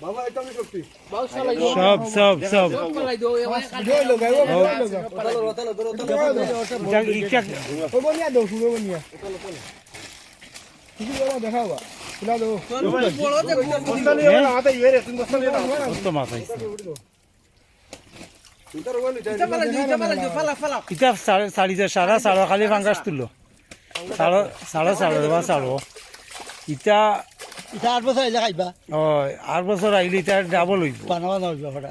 বাবা এটা আমি সত্যি সব দেখাবা ইটা সারা খালি ফাঙ্গাস তুললো সাড়ো ইটা 8 বছর আইলে খাইবা 8 বছর আইলে ইটা ডাবল হইব বানাবা না হইবা ফটা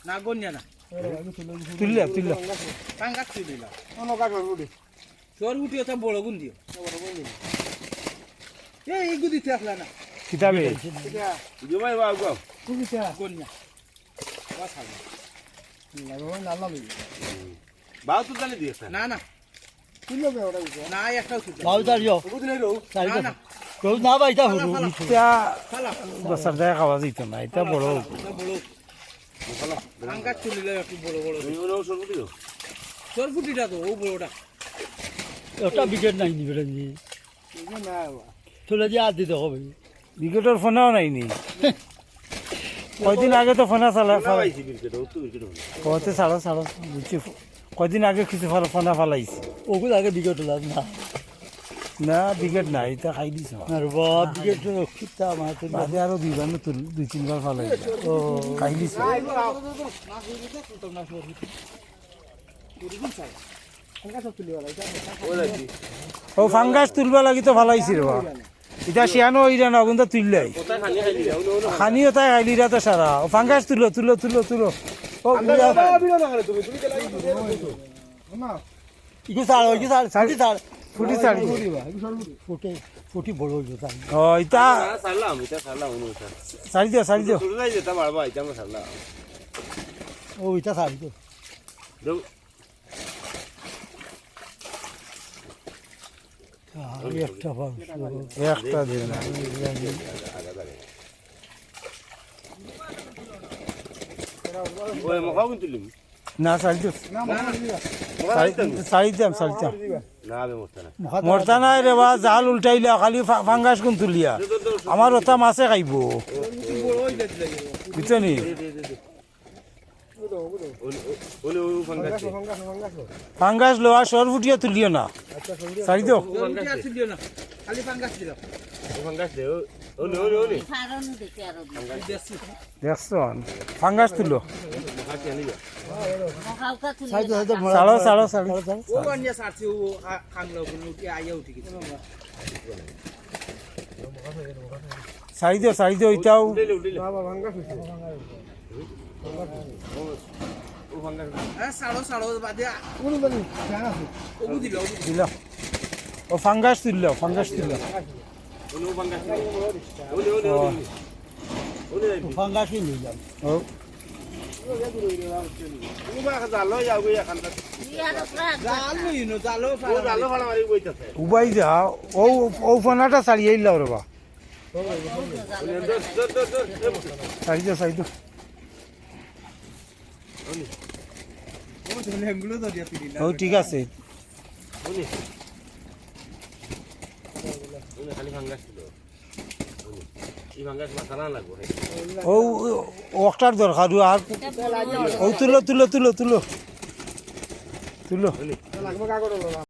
না গন্যা না তুললা ফাঙ্গাস তুলিলা তোর উঠি ওটা বড় গুণ দিও এই গুদি থাকলা না কিতাবে জমাই বাবা গো গন্যা বাসাবে বাবা তো জানি দিয়েছে না না না একটাও তুলতে বাউদার ইয়ো না না কেউ না বাইতা হরু ইটা ফালা বছর দেখা খাওয়া যেত না এটা বড় হইব বড় ফাঙ্গাস তুলিলে একটু বড় বড় তুমি ওরা সরু দিও তোর ফুটিটা তো ও বড়টা ওটা বিকেট নাই নি বেটা নি চলে যা দিতে হবে উইকেটের ফোনাও নাইনি কয়দিন আগে তো ফোনা চালা পাইছি বিকেট ও তো বিকেট কতে ছাড়ো বুঝছি কয়দিন আগে কিছু ফোনা ফালাইছে ওগুলো আগে বিকেট হল না না উইকেট নাই এটা খাই দিছ আর বাপ বিকেট রক্ষিতা আমার তো বাদে আরো দুই তিনবার ফালাই ও খাই দিছে ও ফাঙ্গাস তুলবা লাগি তো ফালাইছি রে এটা শিয়ানো ইরা না কিন্তু তুললাই কোথায় খালি খাইলি খানিও তাই খাইলিরা তো সারা ও ফাঙ্গাস তুলো ও ইকু সার ফুটি ছাড়ি ফুটি বড় হইব তাই ও এটা সারলাম অনু ছাড়ি দিও শুরু যাই যেটা বাড়বা এটা আমরা সারলাম ও এটা সারি তো দেও একটা ভাগ একটা দিন ওই মখাও কিন্তু লিম না ছাড়ি দিও ছাড়ি দিয়াম না বে মস্ত না মরতা নাই রে বা জাল উল্টাইলা খালি ফাঙ্গাস কোন তুলিয়া আমার ওটা মাছে খাইব বুঝছনি ওলে ও ফাঙ্গাস ফাঙ্গাস লোয়া সর ফুটিয়া তুলিও না ছাড়ি দিও তুলিও না খালি ফাঙ্গাস দিল ও ফাঙ্গাস দে ওলে দেখছ ফাঙ্গাস তুলো মখাটি আনি যা ছাড়ো ও গন্যা সারছি ও খাংলো গুলো উঠি আইয়া উঠি গেছে ছাড়ি দিও এটাও উঠলে হ্যাঁ সাড়ো বাদে ও দিল দিল ও ফাঙ্গাস তুললো ওলে ও ফাঙ্গাস ওলে ফাঙ্গাস নিয়ে যাম ও ও বা জালো যাও গে এখন জালো ইনো জালো ও জালো ফাড়া মারি বইতাছে উবাই যা ও ফোনাটা ছাড়িয়ে এলাও রে বা ছাড়ি দিও ও চলে এগুলো তো দিয়া তুলিলা ও ঠিক আছে ওলে খালি ফাঙ্গাস ছিল এই ফাঙ্গাস মাথানা লাগবো ও ওটার দরকার আর ও তুলো